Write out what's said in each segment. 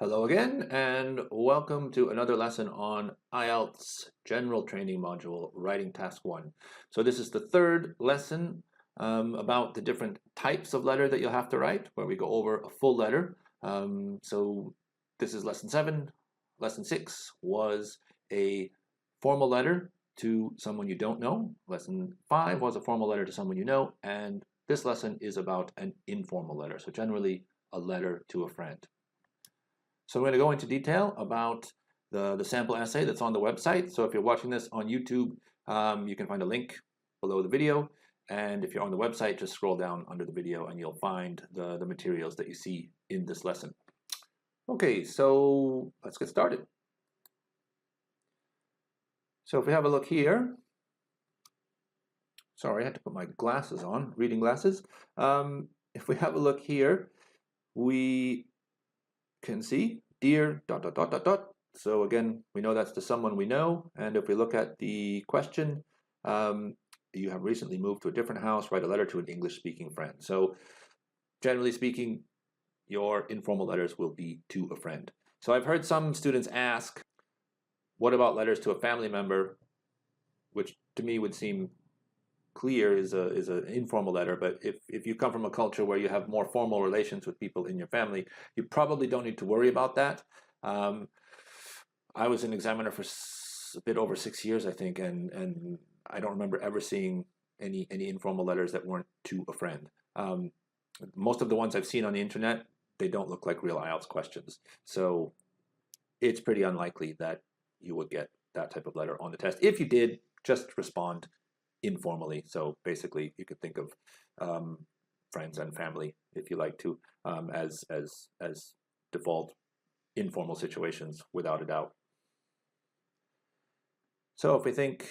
Hello again, and welcome to another lesson on IELTS General Training Module, Writing Task 1. So this is the third lesson about the different types of letter that you'll have to write, where we go over a full letter. So this is lesson 7. Lesson 6 was a formal letter to someone you don't know. Lesson 5 was a formal letter to someone you know, and this lesson is about an informal letter, so generally a letter to a friend. So we're going to go into detail about the sample essay that's on the website. So if you're watching this on YouTube, you can find a link below the video. And if you're on the website, just scroll down under the video and you'll find the materials that you see in this lesson. Okay, so let's get started. So if we have a look here, sorry, I had to put my glasses on, reading glasses. If we have a look here, we can see dear ... So again, we know that's to someone we know. And if we look at the question, you have recently moved to a different house, write a letter to an English-speaking friend. So generally speaking, your informal letters will be to a friend. So I've heard some students ask, what about letters to a family member, which to me would seem clear is an informal letter, but if you come from a culture where you have more formal relations with people in your family, you probably don't need to worry about that. I was an examiner for a bit over 6 years, I think, and I don't remember ever seeing any informal letters that weren't to a friend. Most of the ones I've seen on the internet, they don't look like real IELTS questions. So it's pretty unlikely that you would get that type of letter on the test. If you did, just respond informally. So basically, you could think of friends and family, if you like to, as default informal situations, without a doubt. So if we think,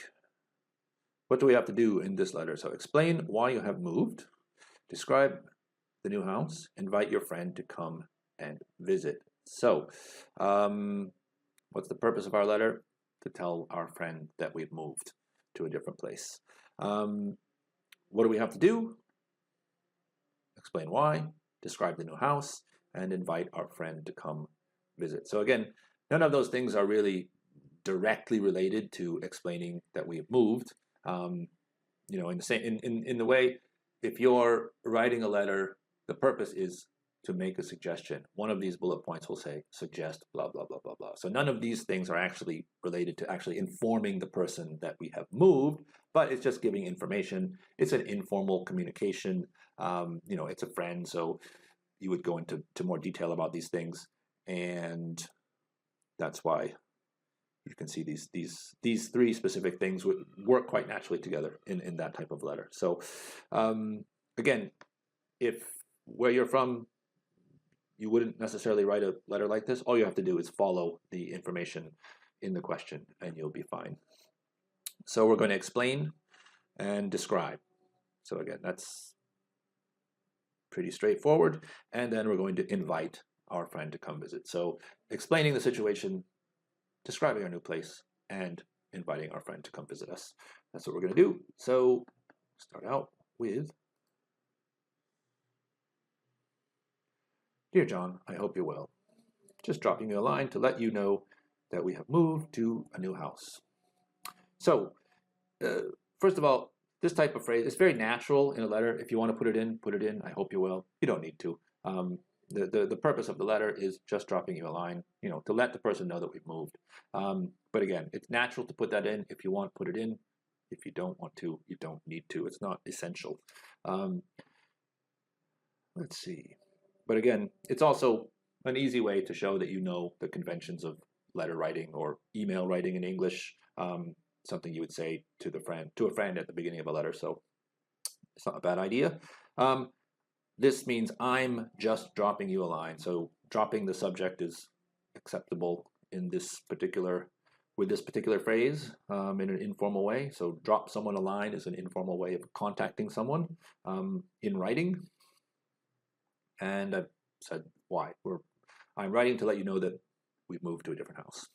what do we have to do in this letter? So explain why you have moved, describe the new house, invite your friend to come and visit. So what's the purpose of our letter? To tell our friend that we've moved to a different place. What do we have to do? Explain why, describe the new house, and invite our friend to come visit. So again, none of those things are really directly related to explaining that we have moved. You know, in the same in the way, if you're writing a letter, the purpose is to make a suggestion. One of these bullet points will say, suggest blah, blah, blah, blah, blah. So none of these things are actually related to actually informing the person that we have moved, but it's just giving information. It's an informal communication. You know, it's a friend, so you would go into more detail about these things. And that's why you can see these three specific things would work quite naturally together in that type of letter. So again, if where you're from, you wouldn't necessarily write a letter like this. All you have to do is follow the information in the question and you'll be fine. So we're going to explain and describe. So again, that's pretty straightforward. And then we're going to invite our friend to come visit. So explaining the situation, describing our new place, and inviting our friend to come visit us. That's what we're going to do. So start out with, Dear John, I hope you're well. Just dropping you a line to let you know that we have moved to a new house. So first of all, this type of phrase is very natural in a letter. If you want to put it in, put it in. I hope you will. You don't need to. The purpose of the letter is just dropping you a line, you know, to let the person know that we've moved. But again, it's natural to put that in. If you want, put it in. If you don't want to, you don't need to. It's not essential. Let's see. But again, it's also an easy way to show that you know the conventions of letter writing or email writing in English. Something you would say to a friend at the beginning of a letter. So it's not a bad idea. This means I'm just dropping you a line. So dropping the subject is acceptable in with this particular phrase in an informal way. So drop someone a line is an informal way of contacting someone in writing. And I've said why. I'm writing to let you know that we've moved to a different house.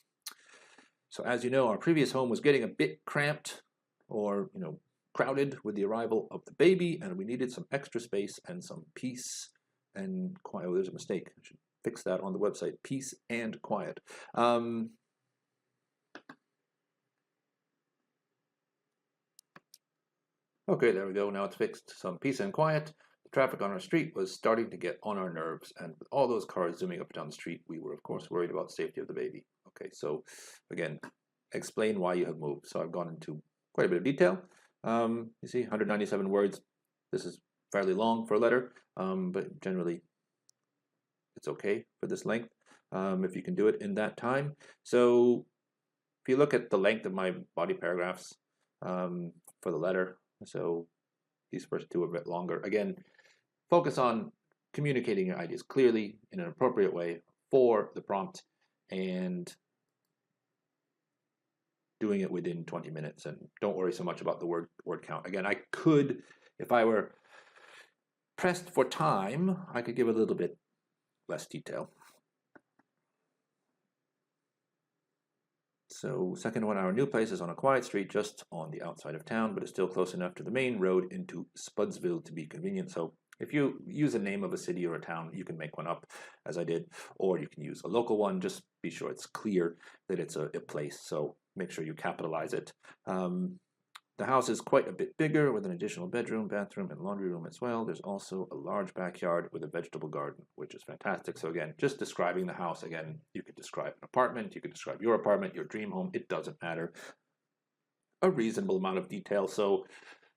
So as you know, our previous home was getting a bit cramped or, you know, crowded with the arrival of the baby, and we needed some extra space and some peace and quiet. Oh, there's a mistake. I should fix that on the website, peace and quiet. Okay, there we go. Now it's fixed. Some peace and quiet. The traffic on our street was starting to get on our nerves, and with all those cars zooming up and down the street, we were, of course, worried about the safety of the baby. Okay, so again, explain why you have moved. So I've gone into quite a bit of detail. You see, 197 words. This is fairly long for a letter, but generally it's okay for this length if you can do it in that time. So if you look at the length of my body paragraphs for the letter, so these first two are a bit longer. Again, focus on communicating your ideas clearly in an appropriate way for the prompt and doing it within 20 minutes. And don't worry so much about the word count. Again, I could, if I were pressed for time, I could give a little bit less detail. So second one, our new place is on a quiet street just on the outside of town, but it's still close enough to the main road into Spudsville to be convenient. So if you use a name of a city or a town, you can make one up, as I did, or you can use a local one. Just be sure it's clear that it's a place, so make sure you capitalize it. The house is quite a bit bigger with an additional bedroom, bathroom, and laundry room as well. There's also a large backyard with a vegetable garden, which is fantastic. So again, just describing the house. Again, you could describe an apartment, you could describe your apartment, your dream home. It doesn't matter. A reasonable amount of detail so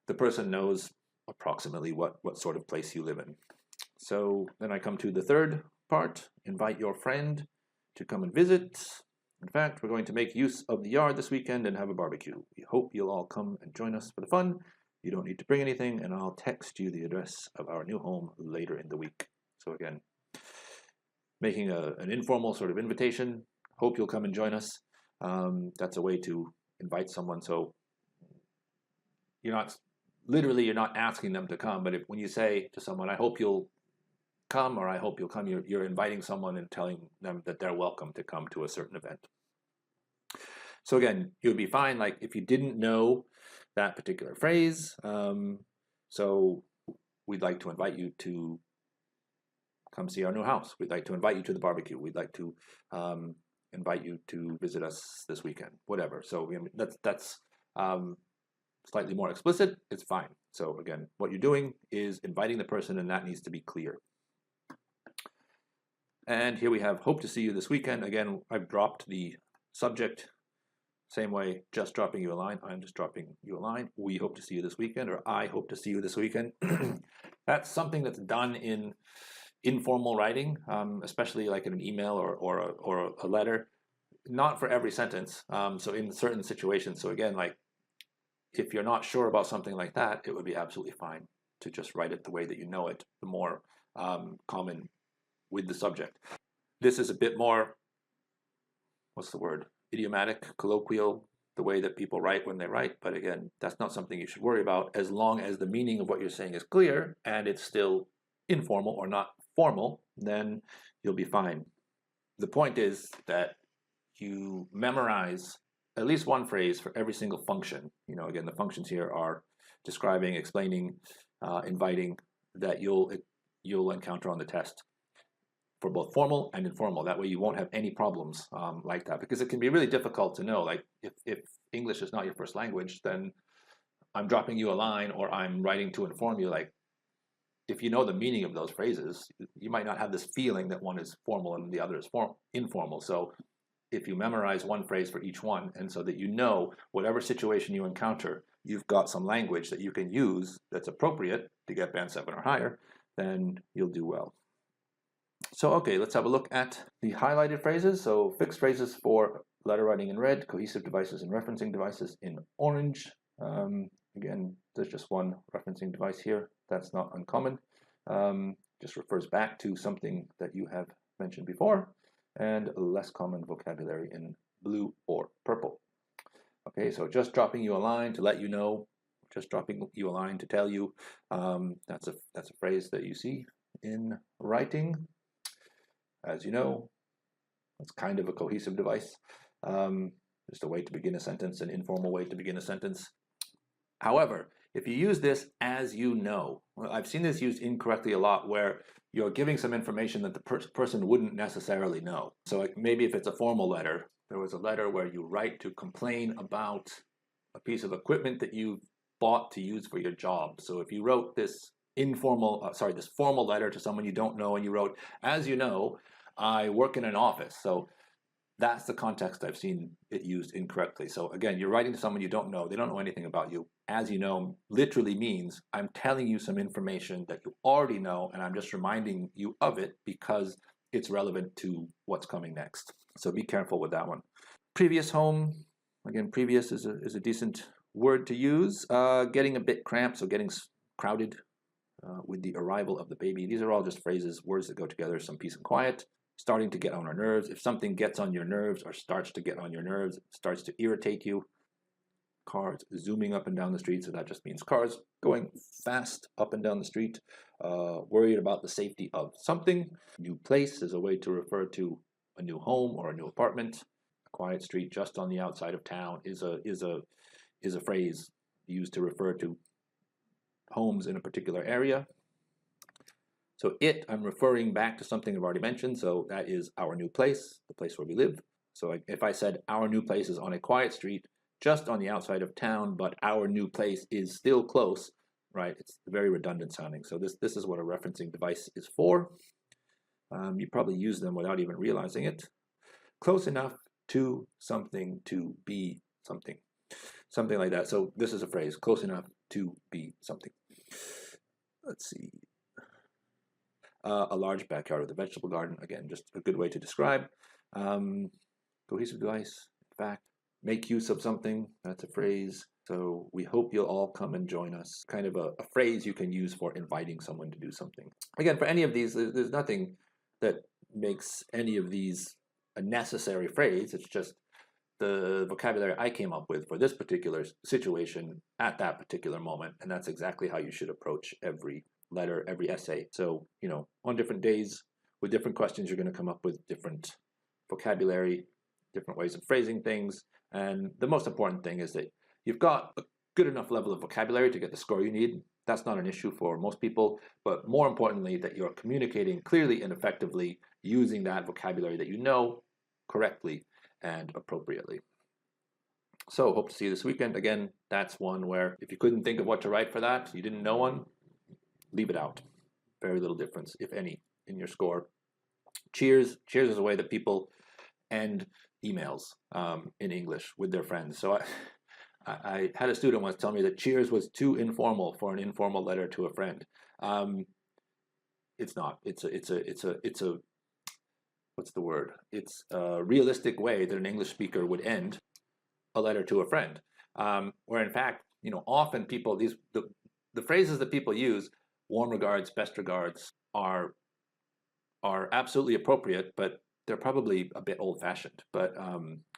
the person knows approximately what sort of place you live in. So then I come to the third part, invite your friend to come and visit. In fact, we're going to make use of the yard this weekend and have a barbecue. We hope you'll all come and join us for the fun. You don't need to bring anything, and I'll text you the address of our new home later in the week. So again, making an informal sort of invitation. Hope you'll come and join us. That's a way to invite someone. So you're not asking them to come, but when you say to someone, I hope you'll come, or I hope you'll come, you're inviting someone and telling them that they're welcome to come to a certain event. So again, you would be fine like if you didn't know that particular phrase. So we'd like to invite you to come see our new house. We'd like to invite you to the barbecue. We'd like to invite you to visit us this weekend, whatever. So that's slightly more explicit. It's fine. So again, what you're doing is inviting the person, and that needs to be clear. And here we have hope to see you this weekend. Again, I've dropped the subject. Same way, just dropping you a line. I'm just dropping you a line. We hope to see you this weekend, or I hope to see you this weekend. That's something that's done in informal writing, especially like in an email or a letter. Not for every sentence. So in certain situations. So again, like if you're not sure about something like that, it would be absolutely fine to just write it the way that you know it, the more common with the subject. This is a bit more, what's the word? Idiomatic, colloquial, the way that people write when they write. But again, that's not something you should worry about as long as the meaning of what you're saying is clear and it's still informal or not formal, then you'll be fine. The point is that you memorize at least one phrase for every single function. You know, again, the functions here are describing, explaining, inviting, that you'll encounter on the test for both formal and informal. That way you won't have any problems like that, because it can be really difficult to know, like if English is not your first language, then I'm dropping you a line or I'm writing to inform you. Like if you know the meaning of those phrases, you might not have this feeling that one is formal and the other is informal. So if you memorize one phrase for each one, and so that you know whatever situation you encounter, you've got some language that you can use that's appropriate to get band 7 or higher, then you'll do well. So okay, let's have a look at the highlighted phrases. So fixed phrases for letter writing in red, cohesive devices and referencing devices in orange. Again, there's just one referencing device here. That's not uncommon. Just refers back to something that you have mentioned before, and less common vocabulary in blue or purple. Okay, so just dropping you a line to let you know, just dropping you a line to tell you, that's a phrase that you see in writing. As you know, it's kind of a cohesive device. Just a way to begin a sentence, an informal way to begin a sentence. However, if you use this as you know, well, I've seen this used incorrectly a lot where you're giving some information that the person wouldn't necessarily know. So like maybe if it's a formal letter, there was a letter where you write to complain about a piece of equipment that you bought to use for your job. So if you wrote this this formal letter to someone you don't know, and you wrote, as you know, I work in an office. So that's the context I've seen it used incorrectly. So again, you're writing to someone you don't know. They don't know anything about you. As you know literally means I'm telling you some information that you already know, and I'm just reminding you of it because it's relevant to what's coming next. So be careful with that one. Previous home, again, previous is a decent word to use. Getting a bit cramped, so getting crowded with the arrival of the baby. These are all just phrases, words that go together, some peace and quiet. Starting to get on our nerves. If something gets on your nerves or starts to get on your nerves, starts to irritate you. Cars zooming up and down the street, so that just means cars going fast up and down the street. Worried about the safety of something. New place is a way to refer to a new home or a new apartment. A quiet street just on the outside of town is a phrase used to refer to homes in a particular area. So I'm referring back to something I've already mentioned. So that is our new place, the place where we live. So if I said our new place is on a quiet street, just on the outside of town, but our new place is still close, right? It's very redundant sounding. So this is what a referencing device is for. You probably use them without even realizing it. Close enough to something to be something. Something like that. So this is a phrase, close enough to be something. Let's see. A large backyard with a vegetable garden. Again, just a good way to describe. Cohesive device, in fact, make use of something. That's a phrase. So we hope you'll all come and join us. Kind of a phrase you can use for inviting someone to do something. Again, for any of these, there's nothing that makes any of these a necessary phrase. It's just the vocabulary I came up with for this particular situation at that particular moment. And that's exactly how you should approach every letter, every essay. So, on different days with different questions, you're going to come up with different vocabulary, different ways of phrasing things. And the most important thing is that you've got a good enough level of vocabulary to get the score you need. That's not an issue for most people, but more importantly, that you're communicating clearly and effectively using that vocabulary that you know correctly and appropriately. So hope to see you this weekend. Again, that's one where if you couldn't think of what to write for that, you didn't know one, leave it out. Very little difference, if any, in your score. Cheers. Cheers is a way that people end emails in English with their friends. So I had a student once tell me that cheers was too informal for an informal letter to a friend. It's not. It's a what's the word? It's a realistic way that an English speaker would end a letter to a friend. Where in fact, often people, the phrases that people use, warm regards, best regards, are absolutely appropriate, but they're probably a bit old-fashioned. But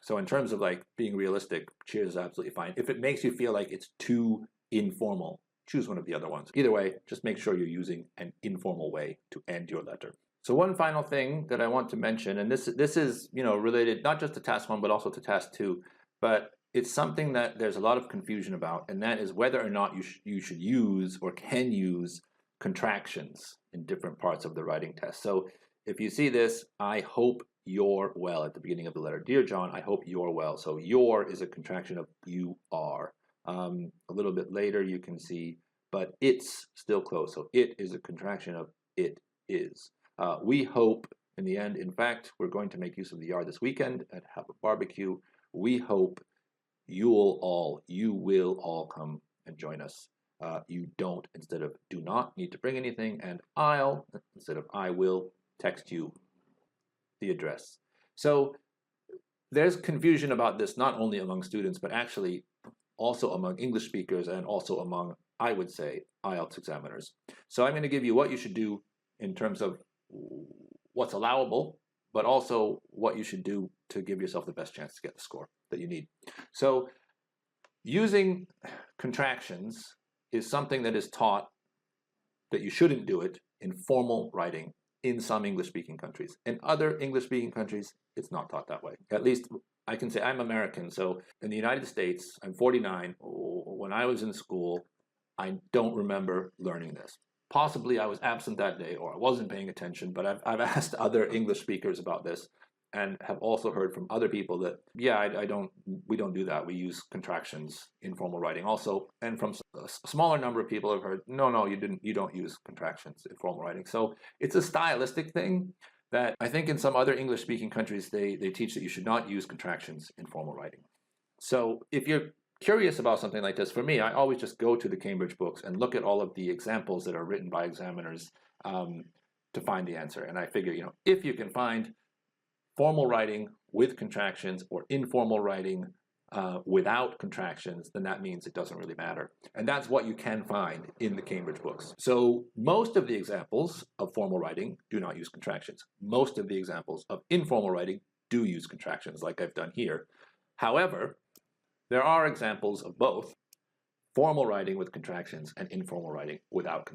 so in terms of like being realistic, cheers is absolutely fine. If it makes you feel like it's too informal, choose one of the other ones. Either way, just make sure you're using an informal way to end your letter. So one final thing that I want to mention, and this is related not just to task 1 but also to task 2, but it's something that there's a lot of confusion about, and that is whether or not you should use or can use contractions in different parts of the writing test. So if you see this, I hope you're well at the beginning of the letter. Dear John, I hope you're well. So your is a contraction of you are. A little bit later you can see, but it's still close. So it is a contraction of it is. We hope in the end, in fact, we're going to make use of the are this weekend and have a barbecue. We hope you will all come and join us. You don't instead of do not need to bring anything, and I'll instead of I will text you the address. So there's confusion about this not only among students, but actually also among English speakers and also among, I would say, IELTS examiners. So I'm going to give you what you should do in terms of what's allowable, but also what you should do to give yourself the best chance to get the score that you need. So using contractions is something that is taught that you shouldn't do it in formal writing in some English-speaking countries. In other English-speaking countries, it's not taught that way. At least I can say I'm American, so in the United States, I'm 49. When I was in school, I don't remember learning this. Possibly I was absent that day or I wasn't paying attention, but I've asked other English speakers about this and have also heard from other people that, yeah, we don't do that. We use contractions in formal writing also. And from a smaller number of people have heard, no, you don't use contractions in formal writing. So it's a stylistic thing that I think in some other English speaking countries, they teach that you should not use contractions in formal writing. So if you're curious about something like this, for me, I always just go to the Cambridge books and look at all of the examples that are written by examiners to find the answer. And I figure, if you can find formal writing with contractions or informal writing without contractions, then that means it doesn't really matter. And that's what you can find in the Cambridge books. So most of the examples of formal writing do not use contractions. Most of the examples of informal writing do use contractions, like I've done here. However, there are examples of both formal writing with contractions and informal writing without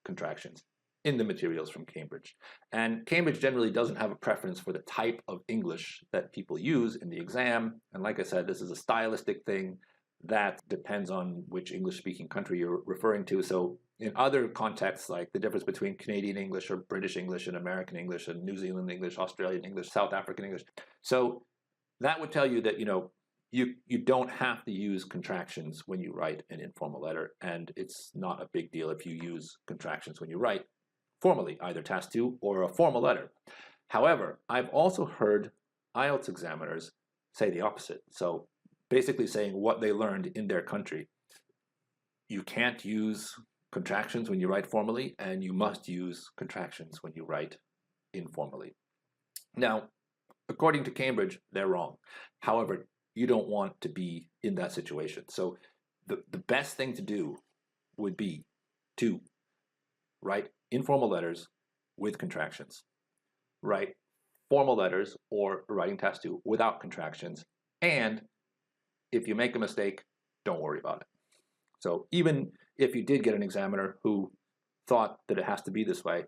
contractions in the materials from Cambridge. And Cambridge generally doesn't have a preference for the type of English that people use in the exam. And like I said, this is a stylistic thing that depends on which English-speaking country you're referring to. So in other contexts, like the difference between Canadian English or British English and American English and New Zealand English, Australian English, South African English. So that would tell you that, you don't have to use contractions when you write an informal letter, and it's not a big deal if you use contractions when you write formally, either task 2 or a formal letter. However, I've also heard IELTS examiners say the opposite. So basically saying what they learned in their country. You can't use contractions when you write formally, and you must use contractions when you write informally. Now, according to Cambridge, they're wrong. However, you don't want to be in that situation. So the best thing to do would be to write informal letters with contractions, write formal letters or writing task 2 without contractions, and if you make a mistake, don't worry about it. So even if you did get an examiner who thought that it has to be this way,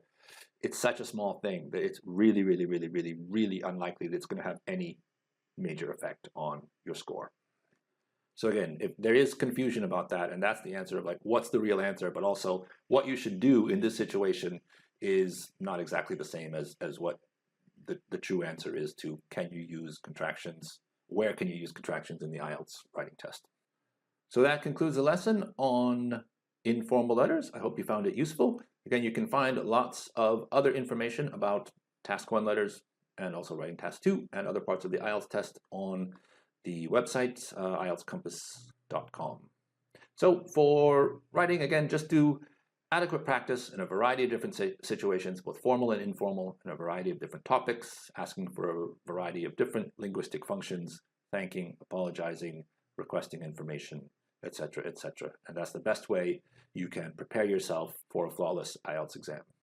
it's such a small thing that it's really, really, really, really, really unlikely that it's going to have any major effect on your score. So again, if there is confusion about that, and that's the answer of like, what's the real answer, but also what you should do in this situation is not exactly the same as what the true answer is to can you use contractions, where can you use contractions in the IELTS writing test. So that concludes the lesson on informal letters. I hope you found it useful. Again, you can find lots of other information about task 1 letters and also writing task 2 and other parts of the IELTS test on the website, IELTScompass.com. So for writing, again, just do adequate practice in a variety of different situations, both formal and informal, in a variety of different topics, asking for a variety of different linguistic functions, thanking, apologizing, requesting information, etc., etc. And that's the best way you can prepare yourself for a flawless IELTS exam.